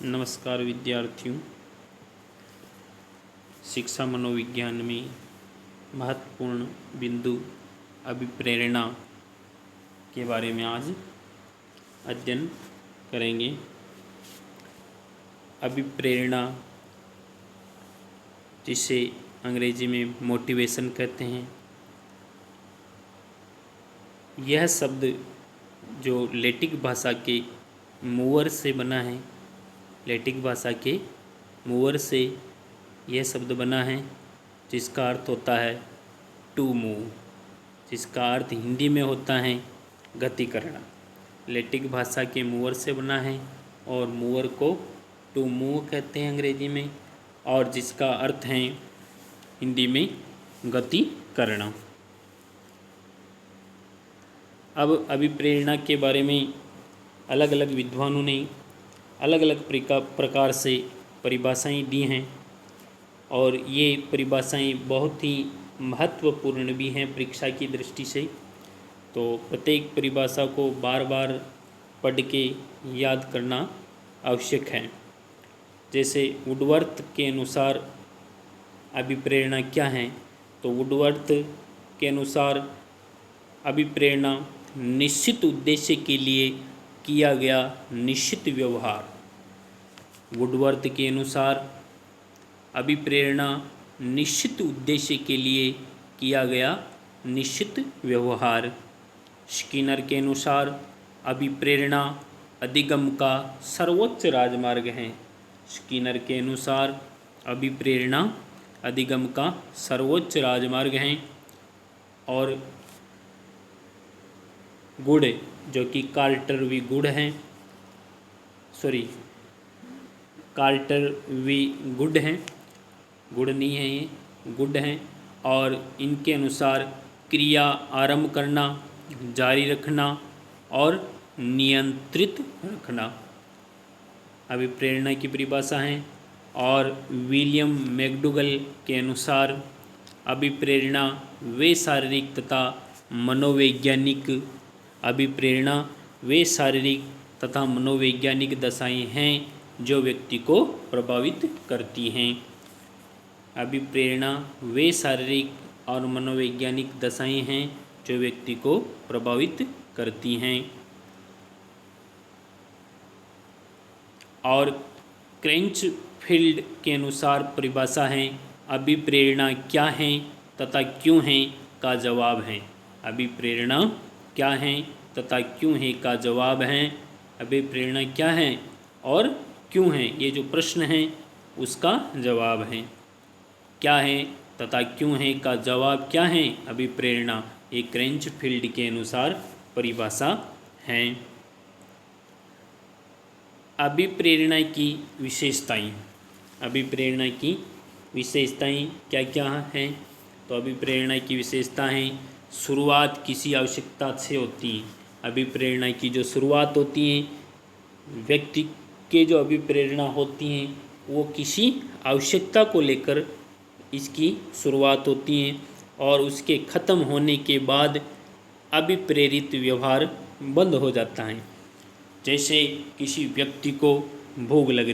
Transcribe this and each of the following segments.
नमस्कार विद्यार्थियों। शिक्षा मनोविज्ञान में महत्वपूर्ण बिंदु अभिप्रेरणा के बारे में आज अध्ययन करेंगे। अभिप्रेरणा, जिसे अंग्रेजी में मोटिवेशन कहते हैं, यह शब्द जो लैटिन भाषा के मूवर से बना है, लैटिन भाषा के मूवर से यह शब्द बना है, जिसका अर्थ होता है टू मूव, जिसका अर्थ हिंदी में होता है गति करना। लैटिन भाषा के मूवर से बना है और मूवर को टू मूव कहते हैं अंग्रेजी में, और जिसका अर्थ है हिंदी में गति करना। अब अभिप्रेरणा के बारे में अलग अलग विद्वानों ने अलग अलग प्रकार से परिभाषाएं दी हैं, और ये परिभाषाएं बहुत ही महत्वपूर्ण भी हैं परीक्षा की दृष्टि से। तो प्रत्येक परिभाषा को बार बार पढ़ के याद करना आवश्यक है। जैसे वुडवर्थ के अनुसार अभिप्रेरणा क्या है, तो वुडवर्थ के अनुसार अभिप्रेरणा निश्चित उद्देश्य के लिए किया गया निश्चित व्यवहार। वुडवर्थ के अनुसार अभिप्रेरणा निश्चित उद्देश्य के लिए किया गया निश्चित व्यवहार। स्किनर के अनुसार अभिप्रेरणा अधिगम का सर्वोच्च राजमार्ग है। स्किनर के अनुसार अभिप्रेरणा अधिगम का सर्वोच्च राजमार्ग है। और गुड, जो कि कार्टर वी गुड हैं, कार्टर वी गुड हैं, गुड नहीं है ये, गुड हैं। और इनके अनुसार क्रिया आरंभ करना, जारी रखना और नियंत्रित रखना अभिप्रेरणा की परिभाषा है। और विलियम मैकडूगल के अनुसार अभिप्रेरणा वे शारीरिक तथा मनोवैज्ञानिक दशाएं हैं जो व्यक्ति को प्रभावित करती हैं। अभिप्रेरणा वे शारीरिक और मनोवैज्ञानिक दशाएं हैं जो व्यक्ति को प्रभावित करती हैं। और क्रेंचफील्ड के अनुसार परिभाषा है अभिप्रेरणा क्या है तथा क्यों है का जवाब है। अभिप्रेरणा क्या है तथा क्यों है का जवाब है। अभिप्रेरणा क्या है और क्यों है, ये जो प्रश्न है उसका जवाब है। क्या है तथा क्यों है का जवाब क्या है, अभिप्रेरणा। ये क्रेंचफील्ड के अनुसार परिभाषा है। अभिप्रेरणा की विशेषताएं, अभिप्रेरणा की विशेषताएं क्या क्या हैं, तो अभिप्रेरणा की विशेषता है शुरुआत किसी आवश्यकता से होती है। अभिप्रेरणा की जो शुरुआत होती है, व्यक्ति के जो अभिप्रेरणा होती हैं वो किसी आवश्यकता को लेकर इसकी शुरुआत होती है, और उसके ख़त्म होने के बाद अभिप्रेरित व्यवहार बंद हो जाता है। जैसे किसी व्यक्ति को भूख लग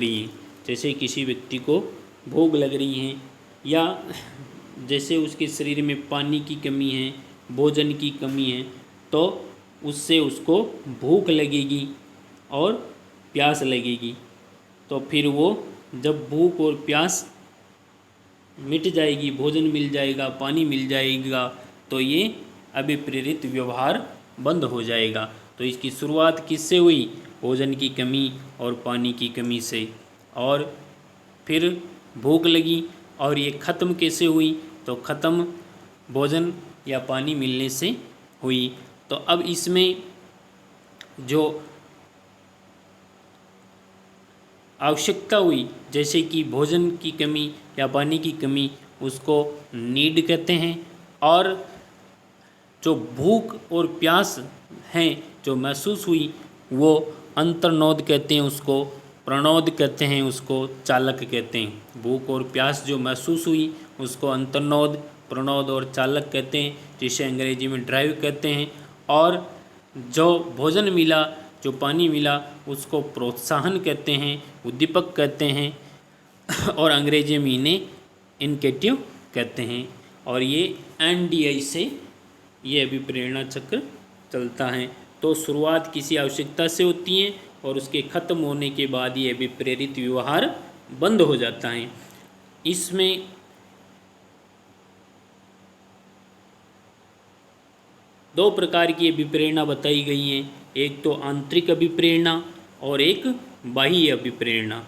रही है, या जैसे उसके शरीर में पानी की कमी है, भोजन की कमी है, तो उससे उसको भूख लगेगी और प्यास लगेगी। तो फिर वो जब भूख और प्यास मिट जाएगी, भोजन मिल जाएगा, पानी मिल जाएगा, तो ये अभिप्रेरित व्यवहार बंद हो जाएगा। तो इसकी शुरुआत किससे हुई, भोजन की कमी और पानी की कमी से, और फिर भूख लगी, और ये ख़त्म कैसे हुई, तो ख़त्म भोजन या पानी मिलने से हुई। तो अब इसमें जो आवश्यकता हुई, जैसे कि भोजन की कमी या पानी की कमी, उसको नीड कहते हैं। और जो भूख और प्यास हैं जो महसूस हुई, वो अंतर्नोद कहते हैं, उसको प्रणोद कहते हैं, उसको चालक कहते हैं। भूख और प्यास जो महसूस हुई उसको अंतर्नोद, प्रणोद और चालक कहते हैं, जिसे अंग्रेजी में ड्राइव कहते हैं। और जो भोजन मिला जो पानी मिला उसको प्रोत्साहन कहते हैं, उद्दीपक कहते हैं, और अंग्रेजी में इन्हें इनकेटिव कहते हैं। और ये NDI से ये अभिप्रेरणा चक्र चलता है। तो शुरुआत किसी आवश्यकता से होती है और उसके खत्म होने के बाद ये अभिप्रेरित व्यवहार बंद हो जाता है। इसमें दो प्रकार की अभिप्रेरणा बताई गई हैं, एक तो आंतरिक अभिप्रेरणा और एक बाह्य अभिप्रेरणा।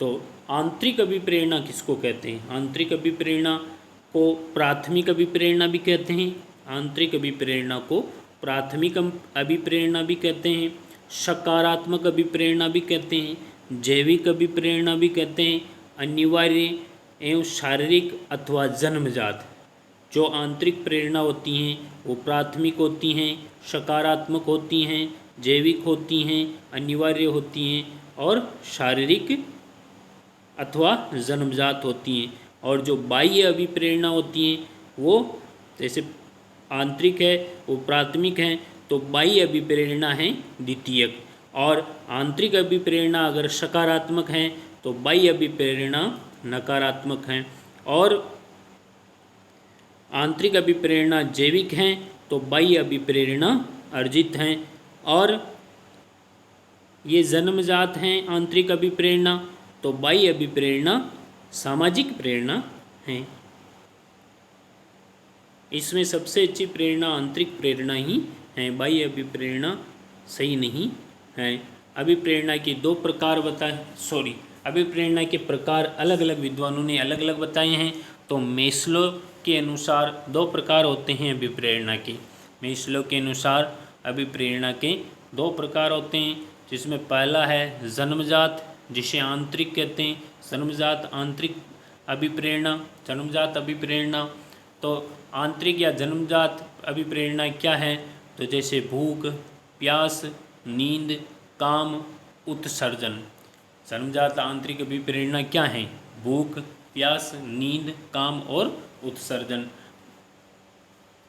तो आंतरिक अभिप्रेरणा किसको कहते हैं? आंतरिक अभिप्रेरणा को प्राथमिक अभिप्रेरणा भी कहते हैं, आंतरिक अभिप्रेरणा को प्राथमिक अभिप्रेरणा भी कहते हैं, सकारात्मक अभिप्रेरणा भी कहते हैं, जैविक अभिप्रेरणा भी कहते हैं, अनिवार्य एवं शारीरिक अथवा जन्मजात। जो आंतरिक प्रेरणा होती हैं वो प्राथमिक होती हैं, सकारात्मक होती हैं, जैविक होती हैं, अनिवार्य होती हैं और शारीरिक अथवा जन्मजात होती हैं। और जो बाह्य अभिप्रेरणा होती हैं वो जैसे आंतरिक है वो प्राथमिक है, तो बाह्य अभिप्रेरणा है द्वितीयक। और आंतरिक अभिप्रेरणा अगर सकारात्मक है तो बाह्य अभिप्रेरणा नकारात्मक है। और आंतरिक अभिप्रेरणा जैविक हैं तो बाह्य अभिप्रेरणा अर्जित हैं। और ये जन्मजात हैं आंतरिक अभिप्रेरणा, तो बाह्य अभिप्रेरणा सामाजिक प्रेरणा हैं। इसमें सबसे अच्छी प्रेरणा आंतरिक प्रेरणा ही है, बाह्य अभिप्रेरणा सही नहीं है। अभिप्रेरणा के दो प्रकार अभिप्रेरणा के प्रकार अलग अलग विद्वानों ने अलग अलग बताए हैं। तो मेस्लो के अनुसार दो प्रकार होते हैं अभिप्रेरणा के। मेस्लो के अनुसार अभिप्रेरणा के दो प्रकार होते हैं, जिसमें पहला है जन्मजात, जिसे आंतरिक कहते हैं। जन्मजात आंतरिक अभिप्रेरणा, जन्मजात अभिप्रेरणा। तो आंतरिक या जन्मजात अभिप्रेरणा क्या है? तो जैसे भूख, प्यास, नींद, काम, उत्सर्जन। जन्मजात आंतरिक अभिप्रेरणा क्या है? भूख, प्यास, नींद, काम और उत्सर्जन।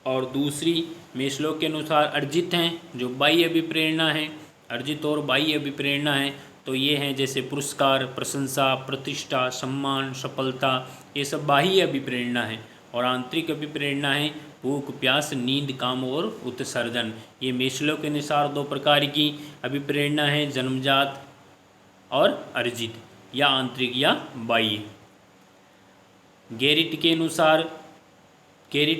और दूसरी मेस्लो के अनुसार अर्जित हैं, जो बाह्य अभिप्रेरणा है। अर्जित और बाह्य अभिप्रेरणा है तो ये हैं जैसे पुरस्कार, प्रशंसा, प्रतिष्ठा, सम्मान, सफलता, ये सब बाह्य अभिप्रेरणा है। और आंतरिक अभिप्रेरणा है भूख, प्यास, नींद, काम और उत्सर्जन। ये मेस्लो के अनुसार दो प्रकार की अभिप्रेरणा है, जन्मजात और अर्जित, या आंतरिक या बाह्य। गेरिट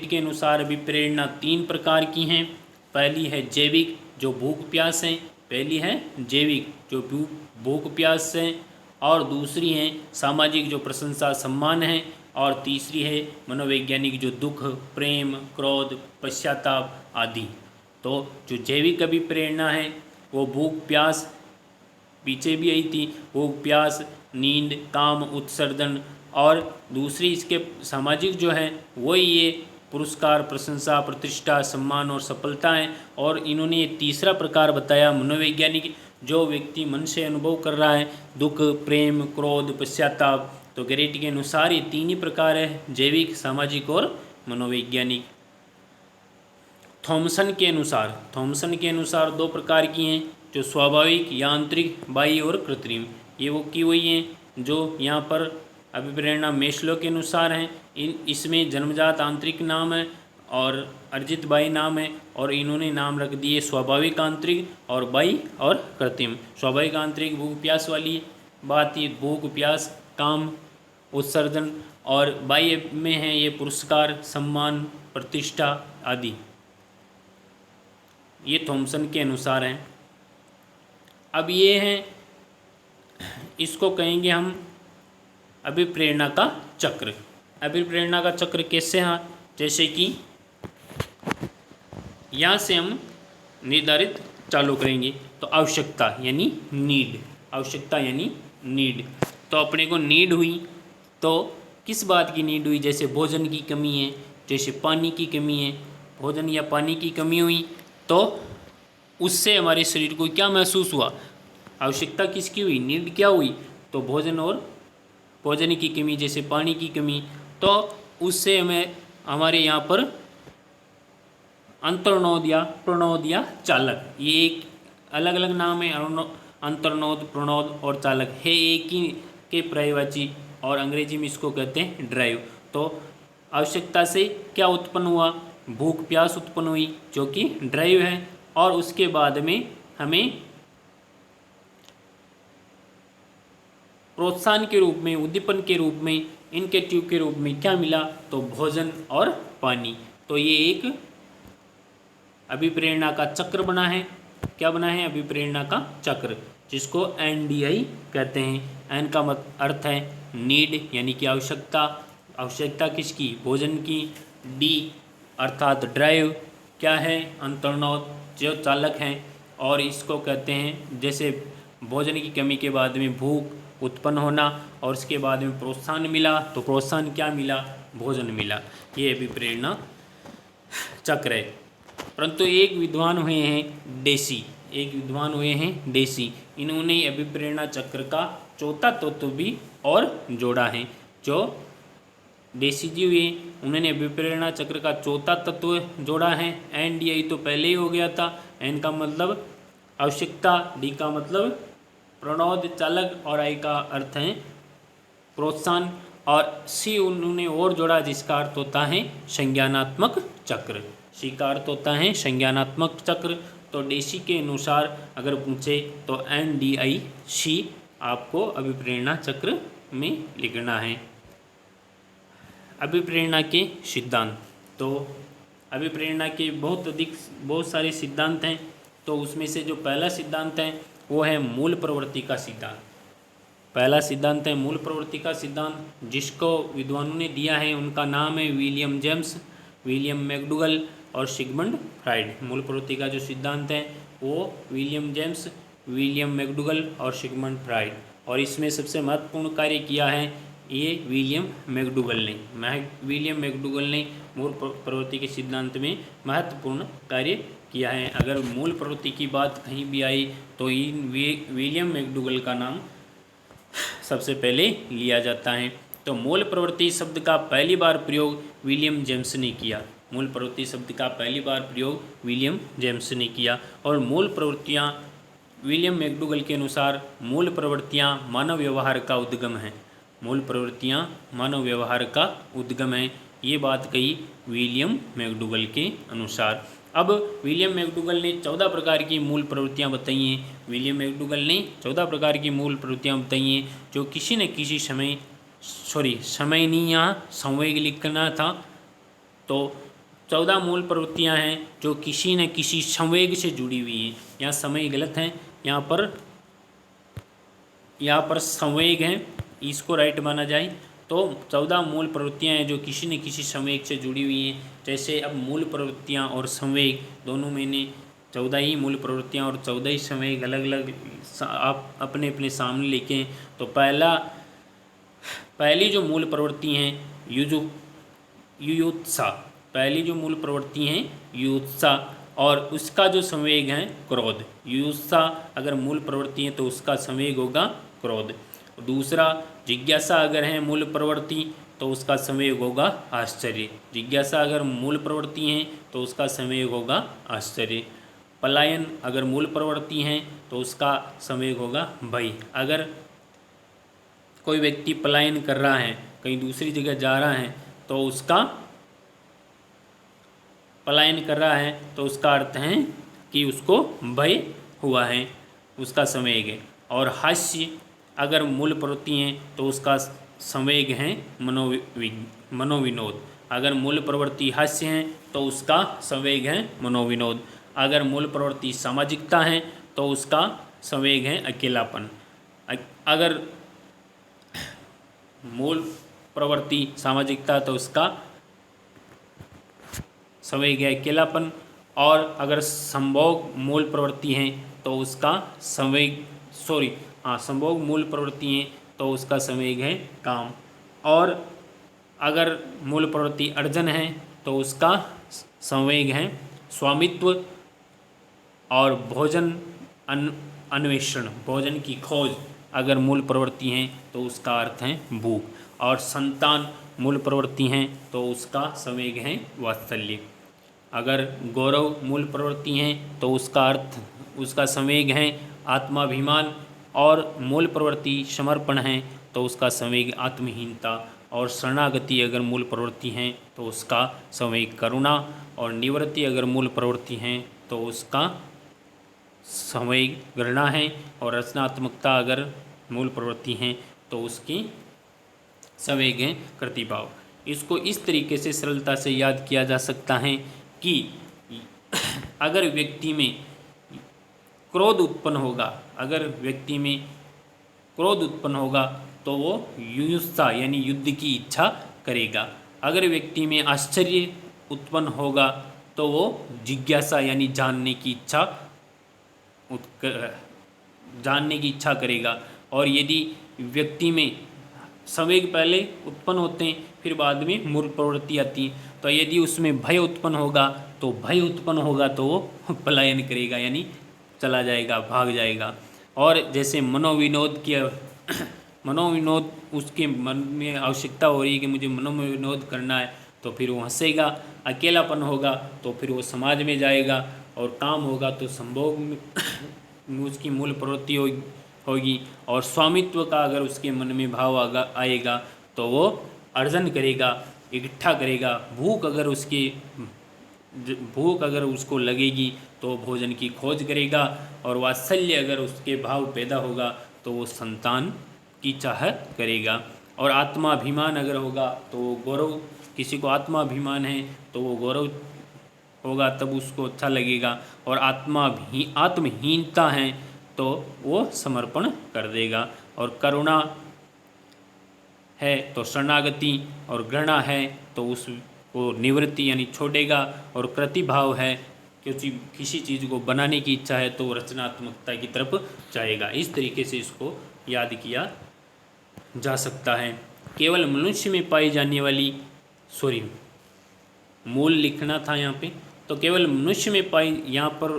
के अनुसार अभिप्रेरणा तीन प्रकार की हैं। पहली है जैविक, जो भूख प्यास है। पहली है जैविक, जो भूख प्यास है। और दूसरी है सामाजिक, जो प्रशंसा सम्मान है। और तीसरी है मनोवैज्ञानिक, जो दुख, प्रेम, क्रोध, पश्चाताप आदि। तो जो जैविक अभिप्रेरणा है वो भूख प्यास, पीछे भी आई थी, भूख प्यास, नींद, काम, उत्सर्जन। और दूसरी इसके सामाजिक जो है वही ये पुरस्कार, प्रशंसा, प्रतिष्ठा, सम्मान और सफलता है। और इन्होंने ये तीसरा प्रकार बताया मनोवैज्ञानिक, जो व्यक्ति मन से अनुभव कर रहा है, दुख, प्रेम, क्रोध, पश्चाताप। तो गेरिट के अनुसार ये तीन ही प्रकार है, जैविक, सामाजिक और मनोवैज्ञानिक। थॉमसन के अनुसार दो प्रकार की हैं, जो स्वाभाविक, यांत्रिक, बाह्य और कृत्रिम। ये वो की हुई हैं जो यहाँ पर अभिप्रेरणा मेस्लो के अनुसार हैं। इसमें जन्मजात आंतरिक नाम है और अर्जित बाह्य नाम है। और इन्होंने नाम रख दिए स्वाभाविक आंतरिक और बाह्य और कृत्रिम। स्वाभाविक आंतरिक भूख प्यास वाली बात, ये भूख प्यास, काम, उत्सर्जन। और बाह्य में है ये पुरस्कार, सम्मान, प्रतिष्ठा आदि। ये थॉमसन के अनुसार हैं। अब ये हैं, इसको कहेंगे हम अभिप्रेरणा का चक्र। अभिप्रेरणा का चक्र कैसे है? जैसे कि यहाँ से हम निर्धारित चालू करेंगे। तो आवश्यकता यानी नीड, आवश्यकता यानी नीड। तो अपने को नीड हुई, तो किस बात की नीड हुई? जैसे भोजन की कमी है, जैसे पानी की कमी है। भोजन या पानी की कमी हुई तो उससे हमारे शरीर को क्या महसूस हुआ? आवश्यकता किसकी हुई? नीड क्या हुई? तो भोजन और भोजन की कमी, जैसे पानी की कमी। तो उससे हमें हमारे यहाँ पर अंतर्नोद या प्रणोद या चालक, ये एक अलग अलग नाम है, अंतर्नोद, प्रणोद और चालक है एक ही के पर्यायवाची, और अंग्रेजी में इसको कहते हैं ड्राइव। तो आवश्यकता से क्या उत्पन्न हुआ, भूख प्यास उत्पन्न हुई जो कि ड्राइव है, और उसके बाद में हमें प्रोत्साहन के रूप में, उद्दीपन के रूप में, इनकेटिव के रूप में क्या मिला, तो भोजन और पानी। तो ये एक अभिप्रेरणा का चक्र बना है। क्या बना है, अभिप्रेरणा का चक्र, जिसको NDI कहते हैं। एन का अर्थ है नीड यानी कि आवश्यकता, आवश्यकता किसकी, भोजन की। डी अर्थात ड्राइव क्या है, अंतर्नोद जो चालक हैं, और इसको कहते हैं जैसे भोजन की कमी के बाद में भूख उत्पन्न होना, और उसके बाद में प्रोत्साहन मिला, तो प्रोत्साहन क्या मिला, भोजन मिला। ये अभिप्रेरणा चक्र है। परंतु एक विद्वान हुए हैं डेसी, एक विद्वान हुए हैं डेसी, इन्होंने अभिप्रेरणा चक्र का चौथा तत्व भी और जोड़ा है। जो डेसी जी हुए उन्होंने अभिप्रेरणा चक्र का चौथा तत्व जोड़ा है। NDI तो पहले ही हो गया था। N का मतलब आवश्यकता, D का मतलब प्रणोद चालक, और I का अर्थ है प्रोत्साहन, और C उन्होंने और जोड़ा जिसका अर्थ होता है संज्ञानात्मक चक्र। C का अर्थ होता है संज्ञानात्मक चक्र। तो डेसी के अनुसार अगर पूछे तो NDI C आपको अभिप्रेरणा चक्र में लिखना है। अभिप्रेरणा के सिद्धांत, तो अभिप्रेरणा के बहुत सारे सिद्धांत हैं। तो उसमें से जो पहला सिद्धांत है वो है मूल प्रवृत्ति का सिद्धांत। पहला सिद्धांत है मूल प्रवृत्ति का सिद्धांत, जिसको विद्वानों ने दिया है उनका नाम है विलियम जेम्स, विलियम मैकडूगल और सिगमंड फ्राइड। मूल प्रवृत्ति का जो सिद्धांत है वो विलियम जेम्स, विलियम मैकडूगल और सिगमंड फ्राइड, और इसमें सबसे महत्वपूर्ण कार्य किया है ये विलियम मैकडूगल ने। विलियम मैकडूगल ने मूल प्रवृत्ति के सिद्धांत में महत्वपूर्ण कार्य किया है। अगर मूल प्रवृत्ति की बात कहीं भी आई तो इन विलियम मैकडूगल का नाम सबसे पहले लिया जाता है। तो मूल प्रवृत्ति शब्द का पहली बार प्रयोग विलियम जेम्स ने किया। मूल प्रवृत्ति शब्द का पहली बार प्रयोग विलियम जेम्स ने किया। और मूल प्रवृत्तियाँ विलियम मैकडूगल के अनुसार मूल प्रवृत्तियाँ मानव व्यवहार का उद्गम हैं। मूल प्रवृत्तियाँ मानव व्यवहार का उद्गम है, ये बात कही विलियम मैकडूगल के अनुसार। अब विलियम मैकडूगल ने 14 प्रकार की मूल प्रवृत्तियाँ बताई हैं। विलियम मैकडूगल ने 14 प्रकार की मूल प्रवृत्तियाँ बताई हैं जो किसी न किसी समय नहीं, यहाँ संवेग लिखना था। तो 14 मूल प्रवृत्तियाँ हैं जो किसी न किसी संवेग से जुड़ी हुई हैं। यहाँ समय गलत है, यहाँ पर संवेग है, इसको राइट माना जाए। तो 14 मूल प्रवृत्तियाँ हैं जो किसी न किसी संवेग से जुड़ी हुई हैं। जैसे अब मूल प्रवृत्तियाँ और संवेग दोनों मैंने 14 ही मूल प्रवृत्तियाँ और 14 ही संवेग अलग अलग आप अपने अपने सामने लिखें। तो पहली जो मूल प्रवृत्ति हैं युयुत्सा, पहली जो मूल प्रवृत्ति हैं युयुत्सा, और उसका जो संवेग है क्रोध। युयुत्सा अगर मूल प्रवृत्ति है तो उसका संवेग होगा क्रोध। दूसरा जिज्ञासा अगर है मूल प्रवृत्ति तो उसका संवेग होगा आश्चर्य। जिज्ञासा अगर मूल प्रवृत्ति है तो उसका संवेग होगा आश्चर्य। पलायन अगर मूल प्रवृत्ति है तो उसका संवेग होगा भय। अगर कोई व्यक्ति पलायन कर रहा है, कहीं दूसरी जगह जा रहा है, तो उसका पलायन कर रहा है तो उसका अर्थ है कि उसको भय हुआ है, उसका संवेग है। और हास्य अगर मूल प्रवृत्ति है तो उसका संवेग है मनोविनोद। अगर मूल प्रवृत्ति हास्य है तो उसका संवेग है मनोविनोद। अगर मूल प्रवृत्ति सामाजिकता है तो उसका संवेग है अकेलापन। अगर मूल प्रवृत्ति सामाजिकता तो उसका संवेग है अकेलापन। और अगर संभोग मूल प्रवृत्ति है तो उसका संभोग मूल प्रवृत्ति है तो उसका संवेग है काम। और अगर मूल प्रवृत्ति अर्जन है तो उसका संवेग है स्वामित्व। और भोजन अन्वेषण, भोजन की खोज अगर मूल प्रवृत्ति हैं तो उसका अर्थ है भूख। और संतान मूल प्रवृत्ति हैं तो उसका संवेग है वात्सल्य। अगर गौरव मूल प्रवृत्ति हैं तो उसका अर्थ उसका संवेग है आत्माभिमान, और मूल प्रवृत्ति समर्पण है तो उसका संवेग आत्महीनता, और शरणागति अगर मूल प्रवृत्ति हैं तो उसका संवेग करुणा, और निवृत्ति अगर मूल प्रवृत्ति हैं तो उसका संवेग घृणा है, और रचनात्मकता अगर मूल प्रवृत्ति हैं तो उसकी संवेग है कृतिभाव। इसको इस तरीके से सरलता से याद किया जा सकता है कि अगर व्यक्ति में क्रोध उत्पन्न होगा, अगर व्यक्ति में क्रोध उत्पन्न होगा तो वो युयुत्सा यानी युद्ध की इच्छा करेगा। अगर व्यक्ति में आश्चर्य उत्पन्न होगा तो वो जिज्ञासा यानी जानने की इच्छा करेगा। और यदि व्यक्ति में संवेग पहले उत्पन्न होते हैं फिर बाद में मूल प्रवृत्ति आती है, तो यदि उसमें भय उत्पन्न होगा तो वो पलायन करेगा यानी चला जाएगा, भाग जाएगा। और जैसे मनोविनोद उसके मन में आवश्यकता हो रही है कि मुझे मनोविनोद करना है तो फिर वो हंसेगा। अकेलापन होगा तो फिर वो समाज में जाएगा, और काम होगा तो संभोग में उसकी मूल प्रवृत्ति होगी। और स्वामित्व का अगर उसके मन में भाव आएगा तो वो अर्जन करेगा, इकट्ठा करेगा। भूख अगर उसको लगेगी तो भोजन की खोज करेगा, और वात्सल्य अगर उसके भाव पैदा होगा तो वो संतान की चाह करेगा। और आत्माभिमान अगर होगा तो वो गौरव, किसी को आत्माभिमान है तो वो गौरव होगा तब उसको अच्छा लगेगा। और आत्महीनता है तो वो समर्पण कर देगा। और करुणा है तो शरणागति, और घृणा है तो उसको निवृत्ति यानी छोड़ेगा। और कृतिभाव है क्योंकि किसी चीज़ को बनाने की इच्छा है तो रचनात्मकता की तरफ जाएगा। इस तरीके से इसको याद किया जा सकता है। केवल मनुष्य में पाई जाने वाली मूल लिखना था यहाँ पे, तो केवल मनुष्य में पाई, यहाँ पर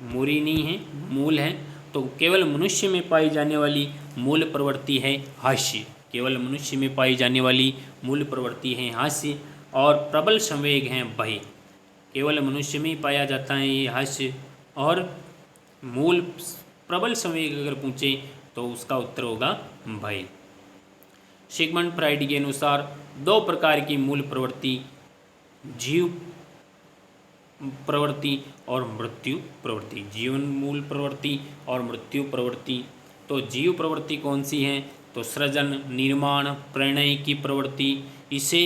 मूरी नहीं है मूल है, तो केवल मनुष्य में पाई जाने वाली मूल प्रवृत्ति है हास्य। केवल मनुष्य में पाई जाने वाली मूल प्रवृत्ति है हास्य, और प्रबल संवेग है भय। केवल मनुष्य में ही पाया जाता है ये हास्य, और मूल प्रबल संवेग अगर पूछे तो उसका उत्तर होगा भय। सिगमंड फ्राइड के अनुसार दो प्रकार की मूल प्रवृत्ति, जीव प्रवृत्ति और मृत्यु प्रवृत्ति। जीवन मूल प्रवृत्ति और मृत्यु प्रवृत्ति। तो जीव प्रवृत्ति कौन सी है? तो सृजन, निर्माण, प्रणय की प्रवृत्ति। इसे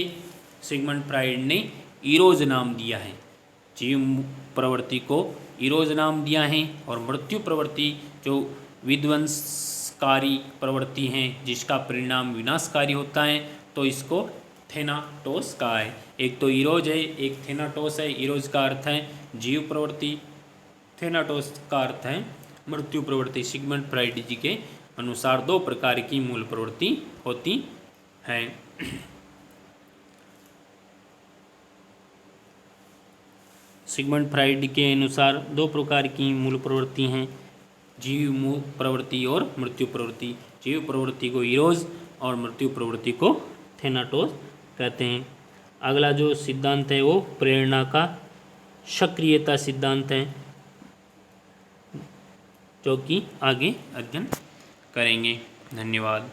सिगमंड फ्राइड ने इरोज नाम दिया है। जीव प्रवृत्ति को इरोज नाम दिया है। और मृत्यु प्रवृत्ति जो विध्वंसकारी प्रवृत्ति है जिसका परिणाम विनाशकारी होता है, तो इसको थेनाटोस कहा है। एक तो इरोज है, एक थेनाटोस है। इरोज का अर्थ है जीव प्रवृत्ति, थेनाटोस का अर्थ है मृत्यु प्रवृत्ति। सिगमंड फ्राइड जी के अनुसार दो प्रकार की मूल प्रवृत्ति होती है। सिगमंड फ्राइड के अनुसार दो प्रकार की मूल प्रवृत्ति हैं, जीव मूल प्रवृत्ति और मृत्यु प्रवृत्ति। जीव प्रवृत्ति को इरोज और मृत्यु प्रवृत्ति को थेनाटोस कहते हैं। अगला जो सिद्धांत है वो प्रेरणा का सक्रियता सिद्धांत है, जो कि आगे अध्ययन करेंगे। धन्यवाद।